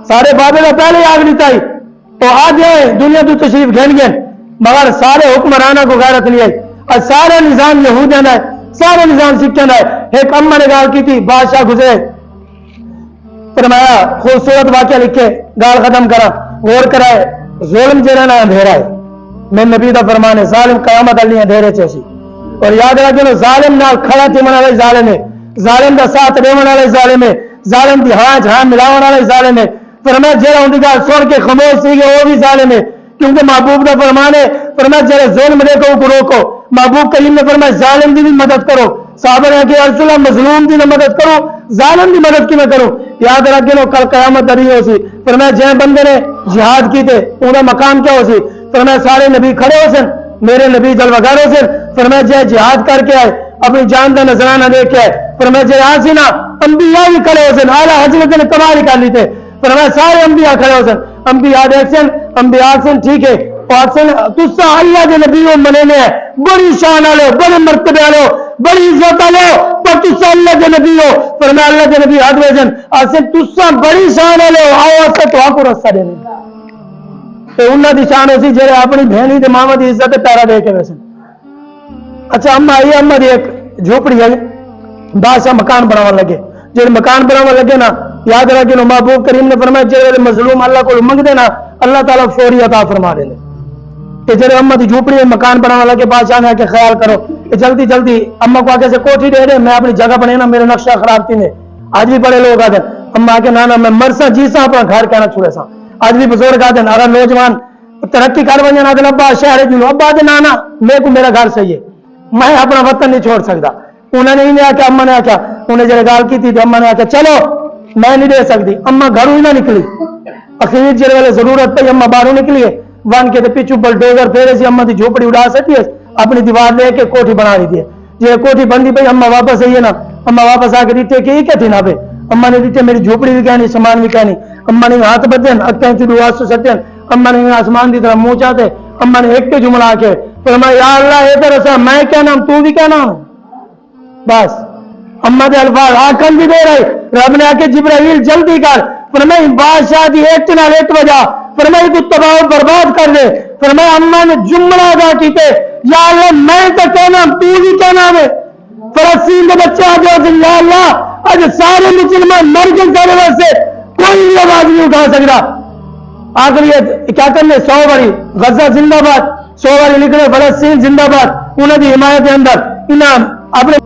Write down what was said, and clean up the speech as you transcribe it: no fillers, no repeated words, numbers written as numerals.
سارے بابے کا پہلے آگ لیتا ہی تو آج دنیا تو تشریف گھن گئے مگر سارے حکمرانہ کو غیرت نہیں آئی اور سارا نظام یہودیاں ہے سارا نظام سکھیاں ہے. ایک اما نے گال کی تھی بادشاہ گزرے فرمایا خوبصورت واقعہ لکھے گال ختم کرا غور کرائے ظلم جہاں نا اندھیرا ہے میں نبی دا فرمان ہے ظالم قیامت علی اندھیرے چیسی اور یاد رکھو ظالم نال کھڑا تھی منا والے ظالم ہے ظالم دا ساتھ دیون والے ظالم ہے ظالم دی ہاں ملاون والے ظالم ہے. فرمایا جہاں ان کی گل سن کے خاموش سی گئے وہ بھی ظالم ہے کیونکہ محبوب دا فرمان ہے فرمایا جہاں ظلم دیکھو کو روکو. محبوب کریم نے فرمایا ظالم دی بھی مدد کرو صحابہ نے کہ رسول اللہ مظلوم دی مدد کرو ظالم دی مدد کی نہ کرو. یاد رکھو کل قیامت دری ہو سی فرمایا جہاں بندے نے جہاد کی تھے انہوں مقام کیا ہو سی فرمایا سارے نبی کھڑے ہو سن میرے نبی جلوگر ہو سن فرمایا جہاں جہاد کر کے آئے اپنی جان کا نذرانہ دے کے آئے فرمایا جہاں آسی نا انبیاء بھی کھڑے ہو سن اعلیٰ حضرت نے کمال کر لی تھے فرمایا سارے انبیاء کھڑے ہو سن انبیاء دیکھ سن انبیاء سن ٹھیک ہے تسا اللہ کے نبی منے ہیں بڑی شان والے بڑے مرتبے والے بڑی عزت والے پر تسا اللہ کے نبی ہو فرمایا اللہ کے نبی ہاتھ ویسن آسن تسا بڑی شان والے ہو آؤ آسے تو آپ کو رستہ دینے تو انہاں دی شان ہو سی جڑے اپنی بہنی دے ماما دی عزت پیرا دے کے ویسن. اچھا اما آئی اما دی ایک جھوپڑی ہے بادشاہ مکان بناون لگے جڑے مکان بناون لگے نا یاد رکھو محبوب کریم نے فرمایا جڑے مظلوم اللہ کو منگدے نا اللہ تعالیٰ فوری عطا فرما دے کہ جڑے اما دی جھوپڑی مکان بناون لگے بادشاہ نے کہ خیال کرو کہ جلدی جلدی اما کو آگے سے کوٹھی دے دے میں اپنی جگہ بنے نا میرے نقشہ خراب تھی نے آج بھی بڑے لوگ آتے اما کے نانا میں مرسا جیسا اپنا گھر کہنا چھوڑے سا آج بھی بزرگ آتے اگر نوجوان ترقی کر بن جانا دن ابا شہر جنو ابا دے نانا میرے کو میرا گھر صحیح ہے میں اپنا وطن نہیں چھوڑ سکتا. انہوں نے نہیں آکھا اما نے آکھا انہیں جڑے گال کی تھی اما نے آکھا چلو میں نہیں دے سکتی اما گھروں ہی نہ نکلی اخیر جڑے والے ضرورت پہ اما باہروں نکلی ہے وان کے پیچھو بلڈوزر پھیرے سی اما دی جھوپڑی اڑا سکتی ہے اپنی دیوار لے کے کوٹھی بنا لی تھی جی کوٹھی بندی پہ اما واپس آئی ہے نا اما واپس آ کے ڈیٹے کہ یہ تھی نا پہ اما نے ڈیٹے میری جھوپڑی بھی کہنی سامان بھی کہنی اما نے ہاتھ بدین اکیں چلو آسو سٹین اما نے آسمان دی طرح منہ چاہتے اما نے ایک کے جملہ آ کے فرمایا یا اللہ اے طرح میں کیا نام تو بھی کیا نام بس اما دے الفاظ آکھن بھی دے رہے رب نے آ کے جبرائیل جلدی کر فرمایا بادشاہ دی ایک نال ایک وجہ فرمایا کو تباہ و برباد کر دے فرمایا اما نے جملہ ادا کیتے یا اللہ میں تو کہنا تو بھی کیا نام ہے فلسطین کے بچے آ جاؤ یا اللہ آج سارے مسلمان مر گئے سارے واسطے کوئی بھی آواز نہیں اٹھا سکتا آخری کیا کرنے 100 باری غزہ زندہ باد 100 باری لکھنے فلسطین زندہ باد انہوں نے حمایت کے اندر انہیں اپنے